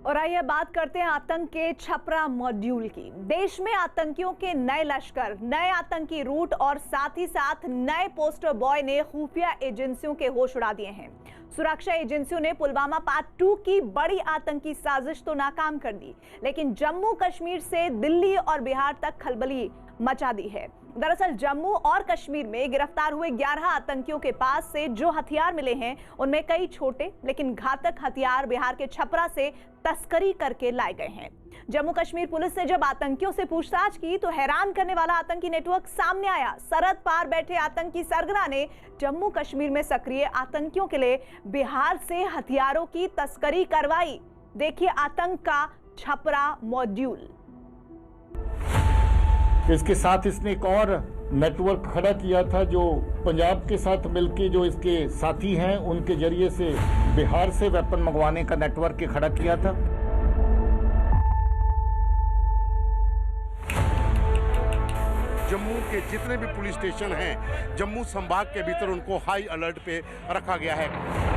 और आइए बात करते हैं आतंक के छपरा मॉड्यूल की। देश में आतंकियों के नए लश्कर, नए आतंकी रूट और साथ ही साथ नए पोस्टर बॉय ने खुफिया एजेंसियों के होश उड़ा दिए हैं। सुरक्षा एजेंसियों ने पुलवामा पार्ट 2 की बड़ी आतंकी साजिश तो नाकाम कर दी, लेकिन जम्मू कश्मीर से दिल्ली और बिहार तक खलबली मचा दी है। दरअसल जम्मू और कश्मीर में गिरफ्तार हुए 11 आतंकियों के पास से जो हथियार मिले हैं उनमें कई छोटे लेकिन घातक हथियार बिहार के छपरा से तस्करी करके लाए गए हैं। जम्मू कश्मीर पुलिस ने जब आतंकियों से पूछताछ की तो हैरान करने वाला आतंकी नेटवर्क सामने आया। सरहद पार बैठे आतंकी सरगना ने जम्मू कश्मीर में सक्रिय आतंकियों के लिए बिहार से हथियारों की तस्करी करवाई। देखिए आतंक का छपरा मॉड्यूल। इसके साथ इसने एक और नेटवर्क खड़ा किया था जो पंजाब के साथ मिलकर जो इसके साथी हैं उनके जरिए से बिहार से वेपन मंगवाने का नेटवर्क खड़ा किया था। जम्मू के जितने भी पुलिस स्टेशन हैं जम्मू संभाग के भीतर उनको हाई अलर्ट पे रखा गया है।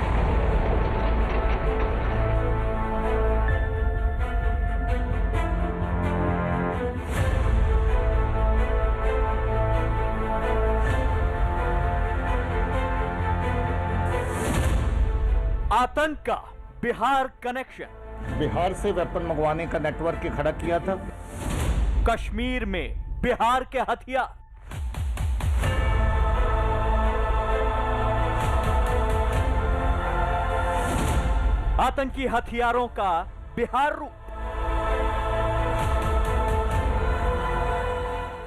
आतंक का बिहार कनेक्शन, बिहार से वेपन मंगवाने का नेटवर्क खड़ा किया था। कश्मीर में बिहार के हथियार, आतंकी हथियारों का बिहार रूप।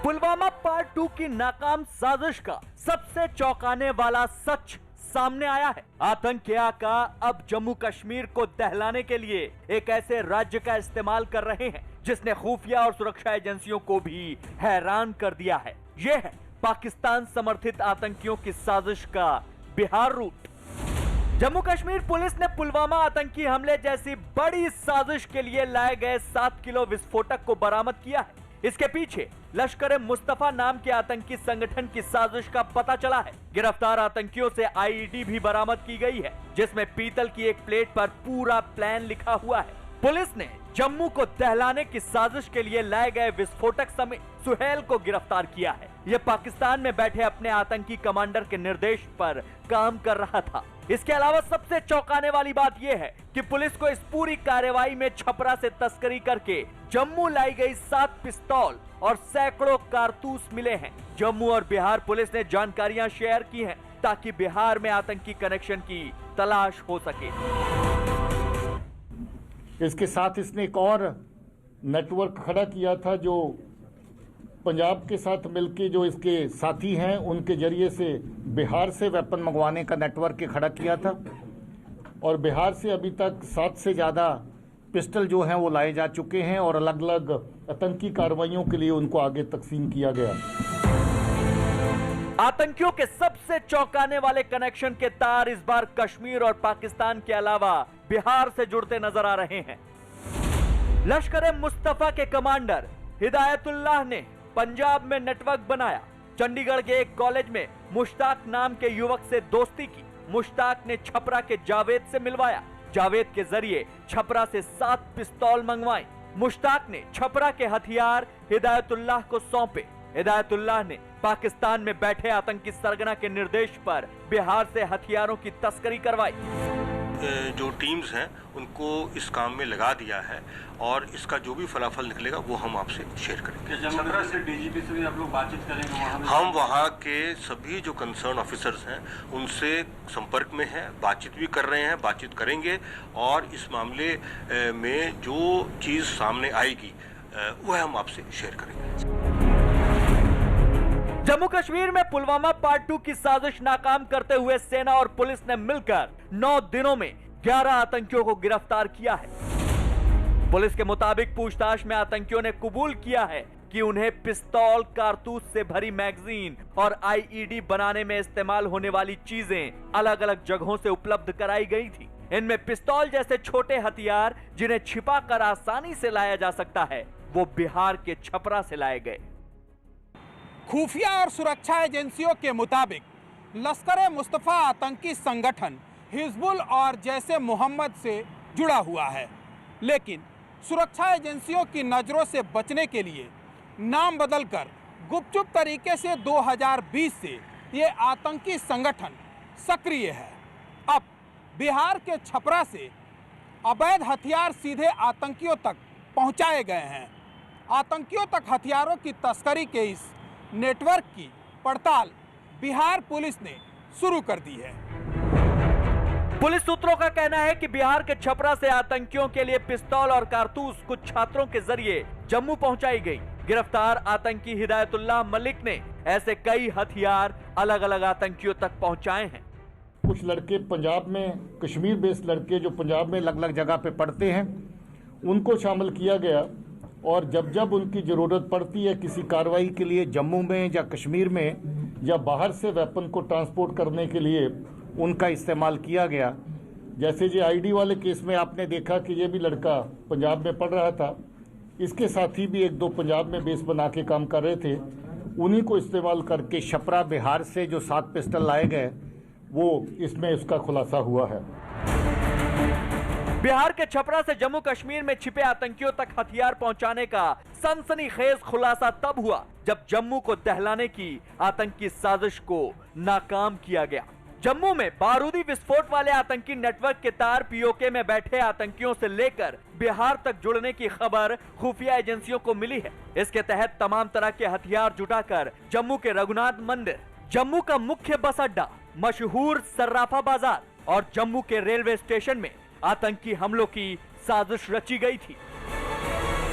पुलवामा पार्ट 2 की नाकाम साजिश का सबसे चौंकाने वाला सच सामने आया है। आतंक के आका अब जम्मू कश्मीर को दहलाने के लिए एक ऐसे राज्य का इस्तेमाल कर रहे हैं जिसने खुफिया और सुरक्षा एजेंसियों को भी हैरान कर दिया है। यह है पाकिस्तान समर्थित आतंकियों की साजिश का बिहार रूट। जम्मू कश्मीर पुलिस ने पुलवामा आतंकी हमले जैसी बड़ी साजिश के लिए लाए गए 7 किलो विस्फोटक को बरामद किया है। इसके पीछे लश्कर मुस्तफा नाम के आतंकी संगठन की साजिश का पता चला है। गिरफ्तार आतंकियों से आईईडी भी बरामद की गई है जिसमें पीतल की एक प्लेट पर पूरा प्लान लिखा हुआ है। पुलिस ने जम्मू को दहलाने की साजिश के लिए लाए गए विस्फोटक समेत सुहेल को गिरफ्तार किया है। यह पाकिस्तान में बैठे अपने आतंकी कमांडर के निर्देश पर काम कर रहा था। इसके अलावा सबसे चौंकाने वाली बात यह है कि पुलिस को इस पूरी कार्रवाई में छपरा से तस्करी करके जम्मू लाई गई 7 पिस्तौल और सैकड़ों कारतूस मिले हैं। जम्मू और बिहार पुलिस ने जानकारियां शेयर की हैं ताकि बिहार में आतंकी कनेक्शन की तलाश हो सके। इसके साथ इसने एक और नेटवर्क खड़ा किया था जो पंजाब के साथ मिलकर जो इसके साथी हैं उनके जरिए से बिहार से वेपन मंगवाने का नेटवर्क खड़ा किया था। और बिहार से अभी तक 7 से ज़्यादा पिस्टल जो हैं वो लाए जा चुके हैं और अलग अलग आतंकी कार्रवाइयों के लिए उनको आगे तकसीम किया गया। आतंकियों के सबसे चौंकाने वाले कनेक्शन के तार इस बार कश्मीर और पाकिस्तान के अलावा बिहार से जुड़ते नजर आ रहे हैं। लश्कर मुस्तफा के कमांडर हिदायतुल्लाह ने पंजाब में नेटवर्क बनाया। चंडीगढ़ के एक कॉलेज में मुश्ताक नाम के युवक से दोस्ती की। मुश्ताक ने छपरा के जावेद से मिलवाया। जावेद के जरिए छपरा से 7 पिस्तौल मंगवाए। मुश्ताक ने छपरा के हथियार हिदायतुल्लाह को सौंपे। हिदायतुल्लाह ने पाकिस्तान में बैठे आतंकी सरगना के निर्देश पर बिहार से हथियारों की तस्करी करवाई। जो टीम्स हैं उनको इस काम में लगा दिया है और इसका जो भी फलाफल निकलेगा वो हम आपसे शेयर करेंगे। छपरा से डीजीपी से भी आप लोग बातचीत करेंगे? हम वहाँ के सभी जो कंसर्न ऑफिसर्स हैं उनसे संपर्क में हैं, बातचीत भी कर रहे हैं, बातचीत करेंगे और इस मामले में जो चीज़ सामने आएगी वह हम आपसे शेयर करेंगे। जम्मू कश्मीर में पुलवामा पार्ट 2 की साजिश नाकाम करते हुए सेना और पुलिस ने मिलकर 9 दिनों में 11 आतंकियों को गिरफ्तार किया है। पुलिस के मुताबिक पूछताछ में आतंकियों ने कबूल किया है कि उन्हें पिस्तौल, कारतूस से भरी मैगजीन और आईईडी बनाने में इस्तेमाल होने वाली चीजें अलग अलग जगहों से उपलब्ध कराई गई थी। इनमें पिस्तौल जैसे छोटे हथियार जिन्हें छिपाकर आसानी से लाया जा सकता है वो बिहार के छपरा से लाए गए। खुफिया और सुरक्षा एजेंसियों के मुताबिक लश्कर मुस्तफा आतंकी संगठन हिजबुल और जैश-ए-मोहम्मद से जुड़ा हुआ है। लेकिन सुरक्षा एजेंसियों की नज़रों से बचने के लिए नाम बदलकर गुपचुप तरीके से 2020 से ये आतंकी संगठन सक्रिय है। अब बिहार के छपरा से अवैध हथियार सीधे आतंकियों तक पहुंचाए गए हैं। आतंकियों तक हथियारों की तस्करी के इस नेटवर्क की पड़ताल बिहार पुलिस ने शुरू कर दी है। पुलिस सूत्रों का कहना है कि बिहार के छपरा से आतंकियों के लिए पिस्तौल और कारतूस कुछ छात्रों के जरिए जम्मू पहुंचाई गई। गिरफ्तार आतंकी हिदायतुल्लाह मलिक ने ऐसे कई हथियार अलग अलग आतंकियों तक पहुंचाए हैं। कुछ लड़के पंजाब में, कश्मीर बेस्ड लड़के जो पंजाब में अलग अलग जगह पे पढ़ते हैं, उनको शामिल किया गया और जब जब उनकी ज़रूरत पड़ती है किसी कार्रवाई के लिए जम्मू में या कश्मीर में या बाहर से वेपन को ट्रांसपोर्ट करने के लिए उनका इस्तेमाल किया गया। जैसे जो आईडी वाले केस में आपने देखा कि ये भी लड़का पंजाब में पढ़ रहा था, इसके साथी भी एक दो पंजाब में बेस बना के काम कर रहे थे, उन्हीं को इस्तेमाल करके छपरा बिहार से जो 7 पिस्टल लाए गए वो इसमें उसका खुलासा हुआ है। बिहार के छपरा से जम्मू कश्मीर में छिपे आतंकियों तक हथियार पहुंचाने का सनसनीखेज खुलासा तब हुआ जब जम्मू को दहलाने की आतंकी साजिश को नाकाम किया गया। जम्मू में बारूदी विस्फोट वाले आतंकी नेटवर्क के तार पीओके में बैठे आतंकियों से लेकर बिहार तक जुड़ने की खबर खुफिया एजेंसियों को मिली है। इसके तहत तमाम तरह के हथियार जुटाकर जम्मू के रघुनाथ मंदिर, जम्मू का मुख्य बस अड्डा, मशहूर सर्राफा बाजार और जम्मू के रेलवे स्टेशन में आतंकी हमलों की साजिश रची गई थी।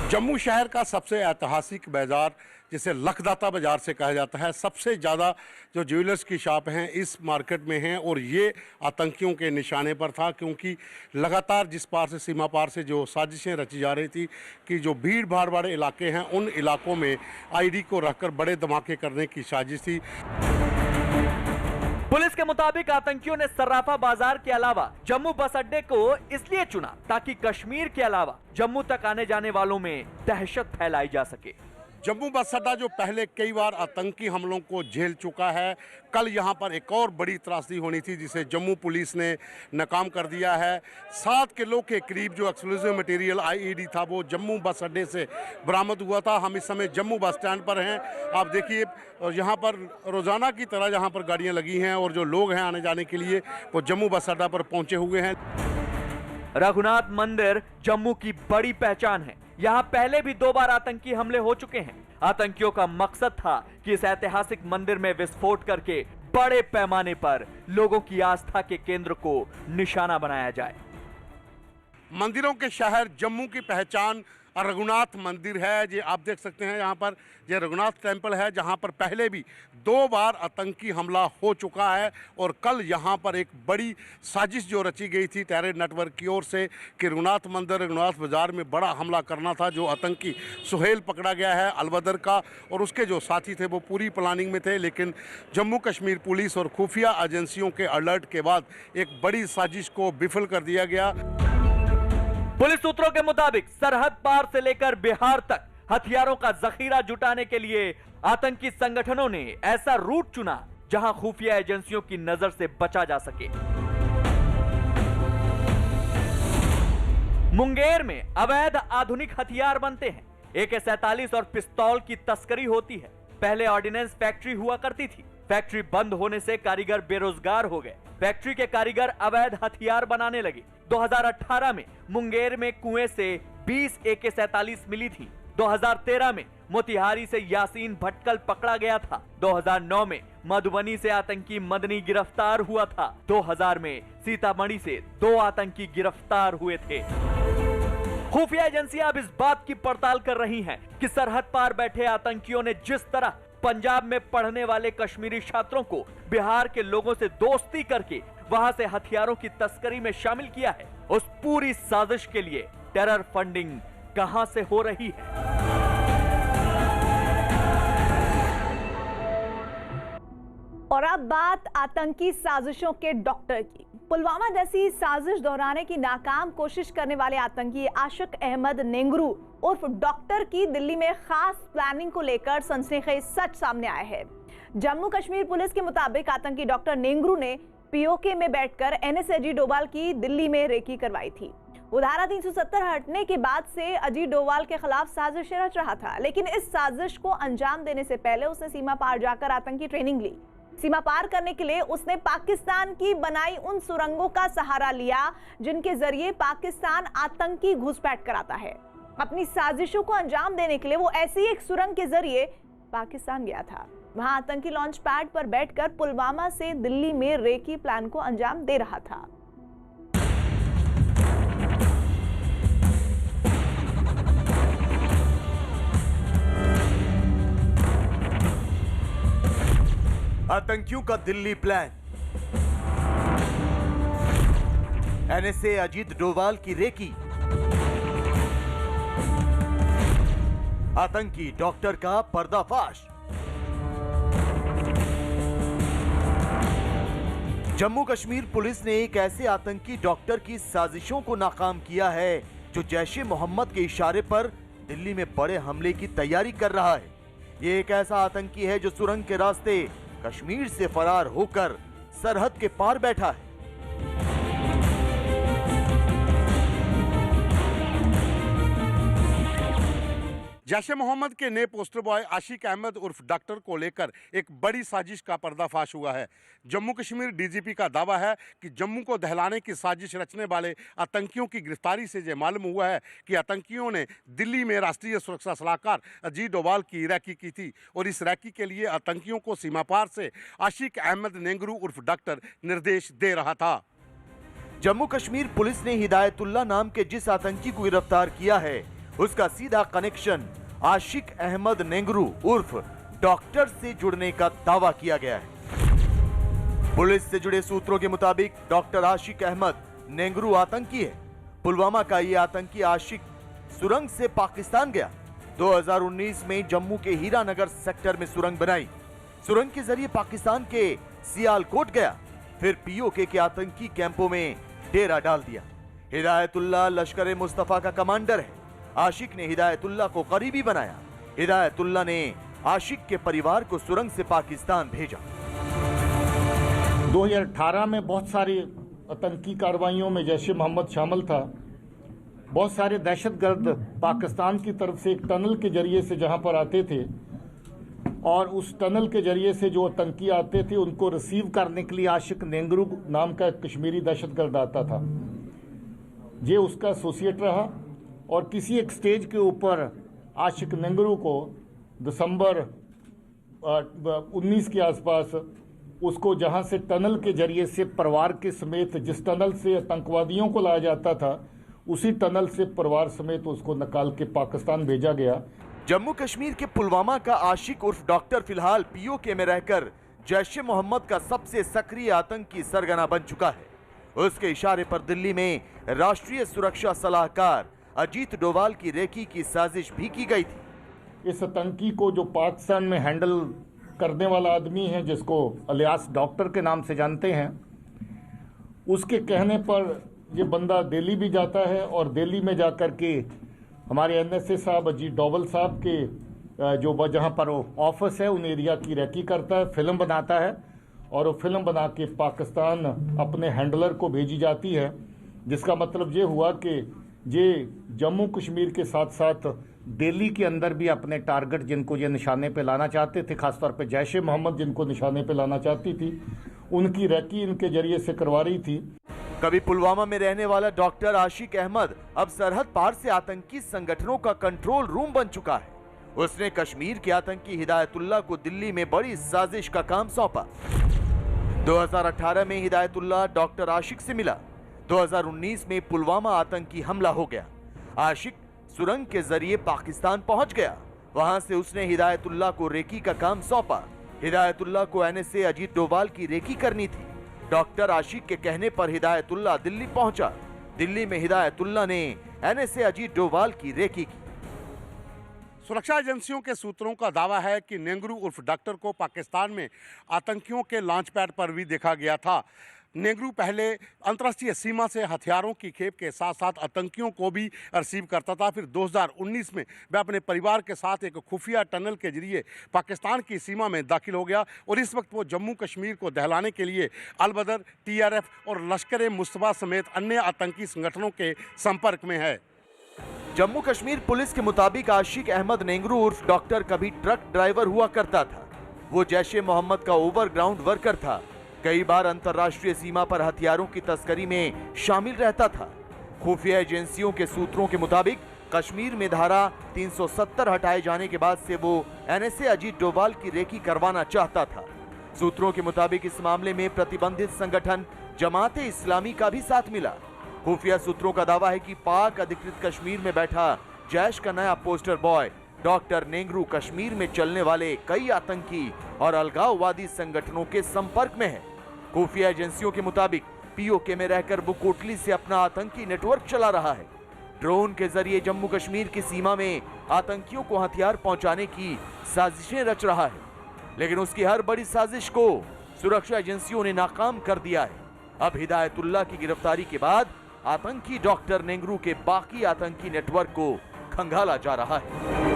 जम्मू शहर का सबसे ऐतिहासिक बाजार जिसे लखदाता बाजार से कहा जाता है, सबसे ज़्यादा जो ज्वेलर्स की शॉप हैं इस मार्केट में हैं और ये आतंकियों के निशाने पर था, क्योंकि लगातार जिस पार से सीमा पार से जो साजिशें रची जा रही थी कि जो भीड़ भाड़ वाले इलाके हैं उन इलाकों में आईडी को रखकर बड़े धमाके करने की साजिश थी। पुलिस के मुताबिक आतंकियों ने सर्राफा बाजार के अलावा जम्मू बस अड्डे को इसलिए चुना ताकि कश्मीर के अलावा जम्मू तक आने जाने वालों में दहशत फैलाई जा सके। जम्मू बस अड्डा जो पहले कई बार आतंकी हमलों को झेल चुका है, कल यहाँ पर एक और बड़ी त्रासदी होनी थी जिसे जम्मू पुलिस ने नाकाम कर दिया है। 7 किलो के करीब जो एक्सप्लोजिव मटेरियल आईईडी था वो जम्मू बस अड्डे से बरामद हुआ था। हम इस समय जम्मू बस स्टैंड पर हैं। आप देखिए यहाँ पर रोज़ाना की तरह यहाँ पर गाड़ियाँ लगी हैं और जो लोग हैं आने जाने के लिए वो जम्मू बस अड्डा पर पहुँचे हुए हैं। रघुनाथ मंदिर जम्मू की बड़ी पहचान है। यहाँ पहले भी 2 बार आतंकी हमले हो चुके हैं। आतंकियों का मकसद था कि इस ऐतिहासिक मंदिर में विस्फोट करके बड़े पैमाने पर लोगों की आस्था के केंद्र को निशाना बनाया जाए। मंदिरों के शहर जम्मू की पहचान रघुनाथ मंदिर है। ये आप देख सकते हैं यहाँ पर ये रघुनाथ टेम्पल है जहाँ पर पहले भी 2 बार आतंकी हमला हो चुका है और कल यहाँ पर एक बड़ी साजिश जो रची गई थी टेरर नेटवर्क की ओर से कि रघुनाथ मंदिर रघुनाथ बाजार में बड़ा हमला करना था। जो आतंकी सुहेल पकड़ा गया है अलबदर का और उसके जो साथी थे वो पूरी प्लानिंग में थे, लेकिन जम्मू कश्मीर पुलिस और खुफिया एजेंसियों के अलर्ट के बाद एक बड़ी साजिश को विफल कर दिया गया। पुलिस सूत्रों के मुताबिक सरहद पार से लेकर बिहार तक हथियारों का जखीरा जुटाने के लिए आतंकी संगठनों ने ऐसा रूट चुना जहां खुफिया एजेंसियों की नजर से बचा जा सके। मुंगेर में अवैध आधुनिक हथियार बनते हैं। AK-47 और पिस्तौल की तस्करी होती है। पहले ऑर्डिनेंस फैक्ट्री हुआ करती थी। फैक्ट्री बंद होने से कारीगर बेरोजगार हो गए। फैक्ट्री के कारीगर अवैध हथियार बनाने लगे। 2018 में मुंगेर में कुएं से 20 AK-47 मिली थी। 2013 में मोतिहारी से यासीन भटकल पकड़ा गया था। 2009 में मधुबनी से आतंकी मदनी गिरफ्तार हुआ था। 2000 में सीतामढ़ी से 2 आतंकी गिरफ्तार हुए थे। खुफिया एजेंसियां अब इस बात की पड़ताल कर रही हैं कि सरहद पार बैठे आतंकियों ने जिस तरह पंजाब में पढ़ने वाले कश्मीरी छात्रों को बिहार के लोगों से दोस्ती करके वहां से हथियारों की तस्करी में शामिल किया है, उस पूरी साजिश के लिए टेरर फंडिंग कहां से हो रही है। और अब बात आतंकी साजिशों के डॉक्टर की। पुलवामा जैसी साजिश दोहराने की नाकाम कोशिश करने वाले आतंकी आशिक अहमद नेंगरू उर्फ डॉक्टर की दिल्ली में खास प्लानिंग को लेकर सनसनीखेज सच सामने आया है। जम्मू कश्मीर पुलिस के मुताबिक आतंकी डॉक्टर नेंगरू ने पीओके में बैठकर NSAG डोभाल की दिल्ली में रेकी करवाई थी। वो धारा 370 हटने के बाद से अजीत डोभाल के खिलाफ साजिश रच रहा था, लेकिन इस साजिश को अंजाम देने से पहले उसने सीमा पार जाकर आतंकी ट्रेनिंग ली। सीमा पार करने के लिए उसने पाकिस्तान की बनाई उन सुरंगों का सहारा लिया जिनके जरिए पाकिस्तान आतंकी घुसपैठ कराता है। अपनी साजिशों को अंजाम देने के लिए वो ऐसी एक सुरंग के जरिए पाकिस्तान गया था। वहां आतंकी लॉन्च पैड पर बैठकर पुलवामा से दिल्ली में रेकी प्लान को अंजाम दे रहा था। आतंकियों का दिल्ली प्लान। एनएसए अजीत डोभाल की रेकी। आतंकी डॉक्टर का पर्दाफाश। जम्मू कश्मीर पुलिस ने एक ऐसे आतंकी डॉक्टर की साजिशों को नाकाम किया है जो जैश-ए-मोहम्मद के इशारे पर दिल्ली में बड़े हमले की तैयारी कर रहा है। ये एक ऐसा आतंकी है जो सुरंग के रास्ते कश्मीर से फरार होकर सरहद के पार बैठा है। जैश-ए-मोहम्मद के नए पोस्टर बॉय आशिक अहमद उर्फ डॉक्टर को लेकर एक बड़ी साजिश का पर्दाफाश हुआ है। जम्मू कश्मीर डीजीपी का दावा है कि जम्मू को दहलाने की साजिश रचने वाले आतंकियों की गिरफ्तारी से यह मालूम हुआ है कि आतंकियों ने दिल्ली में राष्ट्रीय सुरक्षा सलाहकार अजीत डोभाल की रैकी की थी और इस रैकी के लिए आतंकियों को सीमा पार से आशिक अहमद नेंगरू उर्फ डॉक्टर निर्देश दे रहा था। जम्मू कश्मीर पुलिस ने हिदायतुल्लाह नाम के जिस आतंकी को गिरफ्तार किया है उसका सीधा कनेक्शन आशिक अहमद नेंगरू उर्फ डॉक्टर से जुड़ने का दावा किया गया है। पुलिस से जुड़े सूत्रों के मुताबिक डॉक्टर आशिक अहमद नेंगरू आतंकी है। पुलवामा का ये आतंकी आशिक सुरंग से पाकिस्तान गया। 2019 में जम्मू के हीरानगर सेक्टर में सुरंग बनाई। सुरंग के जरिए पाकिस्तान के सियालकोट गया, फिर पीओके के आतंकी कैंपों में डेरा डाल दिया। हिदायतुल्लाह लश्कर मुस्तफा का कमांडर है। आशिक ने हिदायतुल्लाह को करीबी बनाया। हिदायतुल्लाह ने आशिक के परिवार को सुरंग से पाकिस्तान भेजा। 2018 में बहुत सारी आतंकी कार्रवाइयों में जैश-ए-मोहम्मद शामिल था। बहुत सारे दहशतगर्द पाकिस्तान की तरफ से एक टनल के जरिए से जहां पर आते थे और उस टनल के जरिए से जो आतंकी आते थे उनको रिसीव करने के लिए आशिक नेंगरू नाम का कश्मीरी दहशतगर्द आता था। ये उसका एसोसिएट रहा और किसी एक स्टेज के ऊपर आशिक नेंगरू को दिसंबर 19 के आसपास उसको जहां से टनल के जरिए से परिवार के समेत, जिस टनल से आतंकवादियों को लाया जाता था उसी टनल से परिवार समेत उसको निकाल के पाकिस्तान भेजा गया। जम्मू कश्मीर के पुलवामा का आशिक उर्फ डॉक्टर फिलहाल पीओके में रहकर जैश-ए-मोहम्मद का सबसे सक्रिय आतंकी सरगना बन चुका है। उसके इशारे पर दिल्ली में राष्ट्रीय सुरक्षा सलाहकार अजीत डोभाल की रेकी की साजिश भी की गई थी। इस आतंकी को जो पाकिस्तान में हैंडल करने वाला आदमी है, जिसको अलियास डॉक्टर के नाम से जानते हैं, उसके कहने पर ये बंदा दिल्ली भी जाता है और दिल्ली में जाकर के हमारे एनएसए साहब अजीत डोभाल साहब के जो जहाँ पर ऑफिस है उन एरिया की रेकी करता है, फिल्म बनाता है और वो फिल्म बना के पाकिस्तान अपने हैंडलर को भेजी जाती है। जिसका मतलब ये हुआ कि ये जम्मू कश्मीर के साथ साथ दिल्ली के अंदर भी अपने टारगेट जिनको ये निशाने पे लाना चाहते थे, खासतौर पे जैश-ए-मोहम्मद जिनको निशाने पे लाना चाहती थी, उनकी रेकी इनके जरिए से करवा रही थी। कभी पुलवामा में रहने वाला डॉक्टर आशिक अहमद अब सरहद पार से आतंकी संगठनों का कंट्रोल रूम बन चुका है। उसने कश्मीर के आतंकी हिदायतुल्लाह को दिल्ली में बड़ी साजिश का काम सौंपा। 2018 में हिदायतुल्लाह डॉक्टर आशिक से मिला। 2019 में पुलवामा आतंकी हमला हो गया। आशिक सुरंग के जरिए पाकिस्तान पहुंच गया। वहां से उसने हिदायतुल्लाह को रेकी का काम सौंपा। हिदायतुल्लाह को एनएसए अजीत डोभाल की रेकी करनी थी। डॉक्टर आशिक के कहने पर हिदायतुल्लाह दिल्ली पहुंचा। दिल्ली में हिदायतुल्लाह ने एनएसए अजीत डोभाल की रेकी की। सुरक्षा एजेंसियों के सूत्रों का दावा है कि नेंगरू उर्फ डॉक्टर को पाकिस्तान में आतंकियों के लॉन्च पैड पर भी देखा गया था। नेंगरू पहले अंतर्राष्ट्रीय सीमा से हथियारों की खेप के साथ साथ आतंकियों को भी रिसीव करता था। फिर 2019 में वह अपने परिवार के साथ एक खुफिया टनल के जरिए पाकिस्तान की सीमा में दाखिल हो गया और इस वक्त वो जम्मू कश्मीर को दहलाने के लिए अल-बदर, TRF और लश्कर-ए-मुस्तफा समेत अन्य आतंकी संगठनों के संपर्क में है। जम्मू कश्मीर पुलिस के मुताबिक आशिक अहमद नेंगरू उर्फ डॉक्टर कभी ट्रक ड्राइवर हुआ करता था। वो जैश-ए-मोहम्मद का ओवरग्राउंड वर्कर था। कई बार अंतर्राष्ट्रीय सीमा पर हथियारों की तस्करी में शामिल रहता था। खुफिया एजेंसियों के सूत्रों के मुताबिक कश्मीर में धारा 370 हटाए जाने के बाद से वो NSA अजीत डोभाल की रेकी करवाना चाहता था। सूत्रों के मुताबिक इस मामले में प्रतिबंधित संगठन जमाते इस्लामी का भी साथ मिला। खुफिया सूत्रों का दावा है कि पाक अधिकृत कश्मीर में बैठा जैश का नया पोस्टर बॉय डॉक्टर नेंगरू कश्मीर में चलने वाले कई आतंकी और अलगाववादी संगठनों के संपर्क में है। खुफिया एजेंसियों के मुताबिक POK में रहकर वो कोटली से अपना आतंकी नेटवर्क चला रहा है। ड्रोन के जरिए जम्मू कश्मीर की सीमा में आतंकियों को हथियार पहुंचाने की साजिशें रच रहा है, लेकिन उसकी हर बड़ी साजिश को सुरक्षा एजेंसियों ने नाकाम कर दिया है। अब हिदायतुल्लाह की गिरफ्तारी के बाद आतंकी डॉक्टर नेंगरू के बाकी आतंकी नेटवर्क को खंगाला जा रहा है।